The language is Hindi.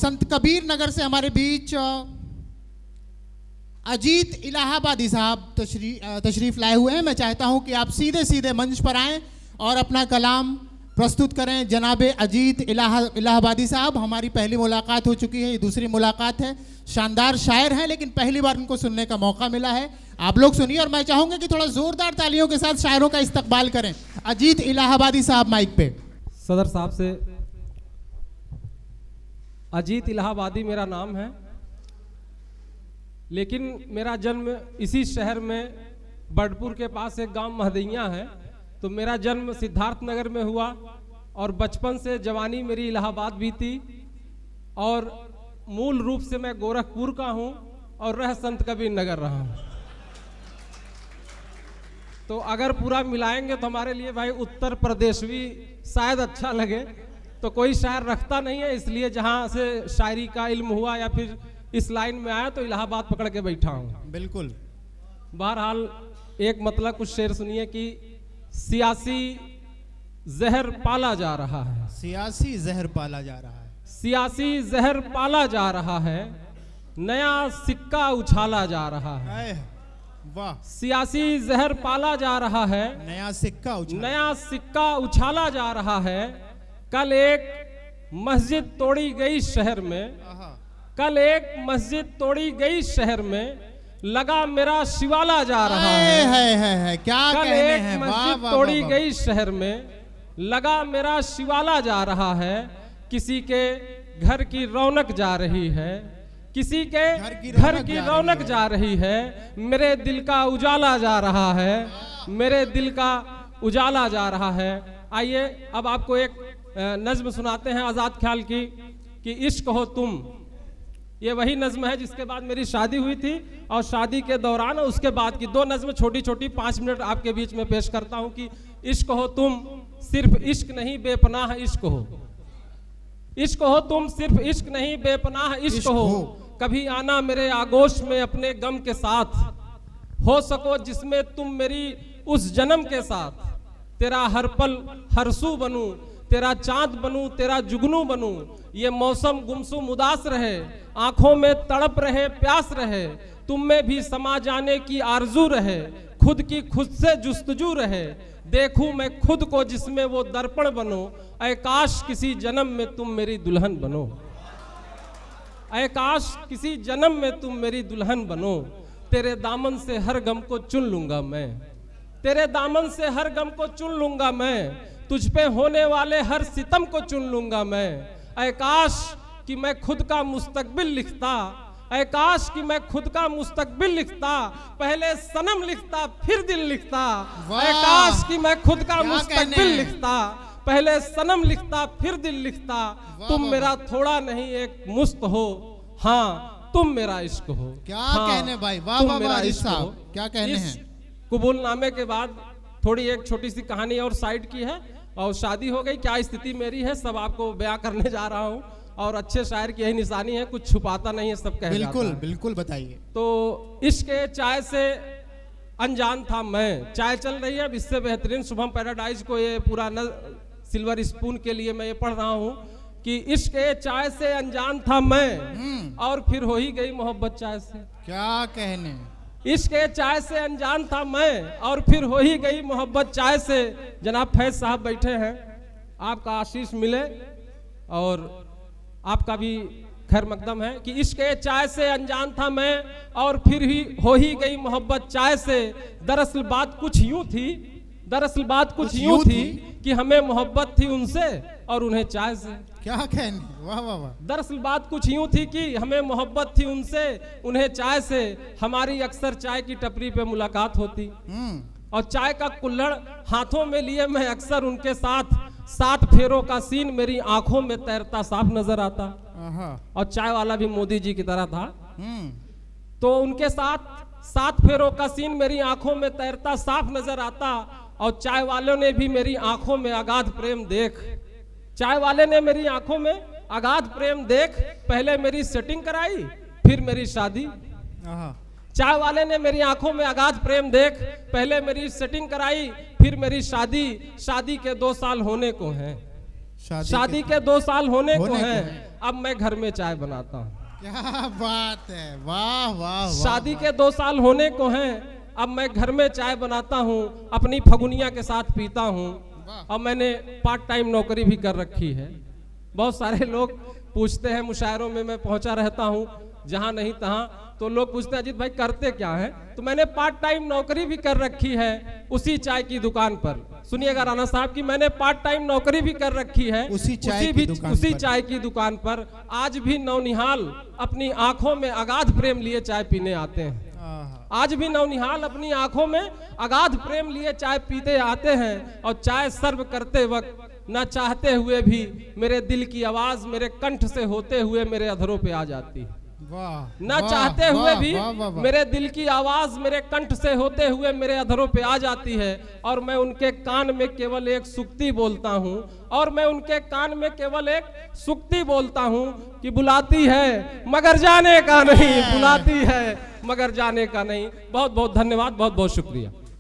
संत कबीर नगर से हमारे बीच अजीत इलाहाबादी साहब तशरीफ लाए हुए हैं। मैं चाहता हूं कि आप सीधे सीधे मंच पर आएं और अपना कलाम प्रस्तुत करें। जनाबे अजीत इलाहाबादी साहब, हमारी पहली मुलाकात हो चुकी है, ये दूसरी मुलाकात है। शानदार शायर हैं, लेकिन पहली बार उनको सुनने का मौका मिला है। आप लोग सुनिए और मैं चाहूंगा कि थोड़ा जोरदार तालियों के साथ शायरों का इस्तकबाल करें। अजीत इलाहाबादी साहब माइक पे। सदर साहब से, अजीत इलाहाबादी मेरा नाम है, लेकिन मेरा जन्म इसी शहर में बड़पुर के पास एक गांव महदैया है। तो मेरा जन्म सिद्धार्थ नगर में हुआ और बचपन से जवानी मेरी इलाहाबाद बीती और मूल रूप से मैं गोरखपुर का हूं और रह संत कबीर नगर रहा हूं। तो अगर पूरा मिलाएंगे तो हमारे लिए भाई उत्तर प्रदेश भी शायद अच्छा लगे। तो कोई शायर रखता नहीं है, इसलिए जहां से शायरी का इल्म हुआ या फिर इस लाइन में आया तो इलाहाबाद पकड़ के बैठा हूं। बिल्कुल। बहरहाल एक मतलब कुछ शेर सुनिए कि सियासी जहर पाला जा रहा है, सियासी जहर पाला जा रहा है, सियासी जहर पाला जा रहा है, नया सिक्का उछाला जा रहा है। वाह। सियासी जहर पाला जा रहा है, नया सिक्का उछाला जा रहा है। कल एक मस्जिद तोड़ी गई शहर में, कल एक मस्जिद तोड़ी गई शहर में, लगा मेरा शिवाला जा रहा है। क्या कल कहने एक हैं। मस्जिद तोड़ी गई शहर में, लगा मेरा शिवाला जा रहा है। किसी के घर की रौनक जा रही है, किसी के घर की रौनक जा रही है। मेरे दिल का उजाला जा रहा है, मेरे दिल का उजाला जा रहा है। आइए अब आपको एक नज्म सुनाते हैं आजाद ख्याल की कि इश्क हो तुम। ये वही नज्म है जिसके बाद मेरी शादी हुई थी और शादी के दौरान उसके बाद की दो नज्म छोटी छोटी 5 मिनट आपके बीच में पेश करता हूं कि इश्क हो तुम, सिर्फ इश्क नहीं बेपनाह इश्क हो। इश्क हो तुम, सिर्फ इश्क नहीं बेपनाह इश्क हो। कभी आना मेरे आगोश में अपने गम के साथ, हो सको जिसमें तुम मेरी उस जन्म के साथ। तेरा हर पल हर सू बनूं, तेरा चांद बनूं, तेरा जुगनू बनूं। ये मौसम गुमसुम उदास रहे, आंखों में तड़प रहे प्यास रहे। तुम में भी समा जाने की आरजू रहे, खुद की खुद से जुस्तजू रहे। देखूं मैं खुद को जिसमें वो दर्पण बनो, ऐ काश किसी जन्म में तुम मेरी दुल्हन बनो। ऐ काश किसी जन्म में तुम मेरी दुल्हन बनो। तेरे दामन से हर गम को चुन लूंगा मैं, तेरे दामन से हर गम को चुन लूंगा मैं। तुझ पे होने वाले हर सितम को चुन लूंगा मैं। ऐ काश कि मैं खुद का मुस्तकबिल लिखता, ऐ काश कि मैं खुद का मुस्तकबिल लिखता। पहले सनम लिखता फिर दिल लिखता। ऐ काश कि मैं खुद का मुस्तकबिल लिखता, पहले सनम लिखता फिर दिल लिखता। तुम मेरा थोड़ा नहीं एक मुस्त हो, हाँ तुम मेरा इश्क हो। क्या कहने भाई, वाह वाह वाह अजीत साहब, क्या कहने हैं। कबूलनामे के बाद थोड़ी एक छोटी सी कहानी और साइड की है और शादी हो गई, क्या स्थिति मेरी है सब आपको बयां करने जा रहा हूं। और अच्छे शायर की यही निशानी है, कुछ छुपाता नहीं है, सब कह बिल्कुल जाता है। बिल्कुल बताइए। तो इश्क चाय से अनजान था मैं। चाय चल रही है, अब इससे बेहतरीन शुभम पैराडाइज को ये पूरा सिल्वर स्पून के लिए मैं ये पढ़ रहा हूँ कि इश्क चाय से अनजान था मैं और फिर हो ही गई मोहब्बत चाय से। क्या कहने। इश्क चाय से अनजान था मैं और फिर हो ही गई मोहब्बत चाय से। जनाब फैज साहब बैठे हैं, आपका आशीष मिले और आपका भी खैर मकदम है कि इश्क चाय से अनजान था मैं और फिर ही हो ही गई मोहब्बत चाय से। दरअसल बात कुछ यूं थी, दरअसल बात कुछ यूं थी कि हमें मोहब्बत थी उनसे और उन्हें चाय से। क्या कहने, वाह वाह वाह। दरअसल बात कुछ यूं थी कि हमें मोहब्बत थी उनसे, उन्हें चाय से। हमारी अक्सर चाय की टपरी पे मुलाकात होती और चाय का कुल्हड़ हाथों में लिए मैं अक्सर उनके साथ 7 फेरों का सीन मेरी आंखों में तैरता साफ नजर आता। और चाय वाला भी मोदी जी की तरह था। तो उनके साथ 7 फेरों का सीन मेरी आंखों में तैरता साफ नजर आता और चाय वालों ने भी मेरी आंखों में अगाध प्रेम देख, चाय वाले ने मेरी आंखों में अगाध प्रेम देख पहले मेरी सेटिंग कराई फिर मेरी शादी। चाय वाले ने मेरी आंखों में अगाध प्रेम देख पहले मेरी सेटिंग कराई फिर मेरी शादी के 2 साल होने को हैं, शादी के 2 साल होने को हैं। अब मैं घर में चाय बनाता हूँ। क्या बात है, वाह वाह वाह। शादी के 2 साल होने को हैं, अब मैं घर में चाय बनाता हूँ, अपनी फगुनिया के साथ पीता हूँ। अब मैंने पार्ट टाइम नौकरी भी कर रखी है। बहुत सारे लोग पूछते हैं, मुशायरों में मैं पहुंचा रहता हूँ जहाँ नहीं तहाँ, तो लोग पूछते हैं अजीत भाई करते क्या हैं? तो मैंने पार्ट टाइम नौकरी भी कर रखी है उसी चाय की दुकान पर। सुनिएगा राणा साहब की मैंने पार्ट टाइम नौकरी भी कर रखी है उसी चाय की दुकान पर। आज भी नौनिहाल अपनी आंखों में अगाध प्रेम लिए चाय पीने आते हैं। आज भी नौनिहाल अपनी आंखों में अगाध प्रेम लिए चाय पीते आते हैं, और चाय सर्व करते वक्त न चाहते हुए भी मेरे दिल की आवाज मेरे कंठ से होते हुए मेरे अधरों पे आ जाती है। न चाहते हुए भी मेरे दिल की आवाज मेरे कंठ से होते हुए मेरे अधरों पे आ जाती है, और मैं उनके कान में केवल एक सुक्ति बोलता हूँ, और मैं उनके कान में केवल एक सुक्ति बोलता हूँ कि बुलाती है मगर जाने का नहीं, बुलाती है मगर जाने का नहीं। बहुत बहुत धन्यवाद, बहुत बहुत शुक्रिया।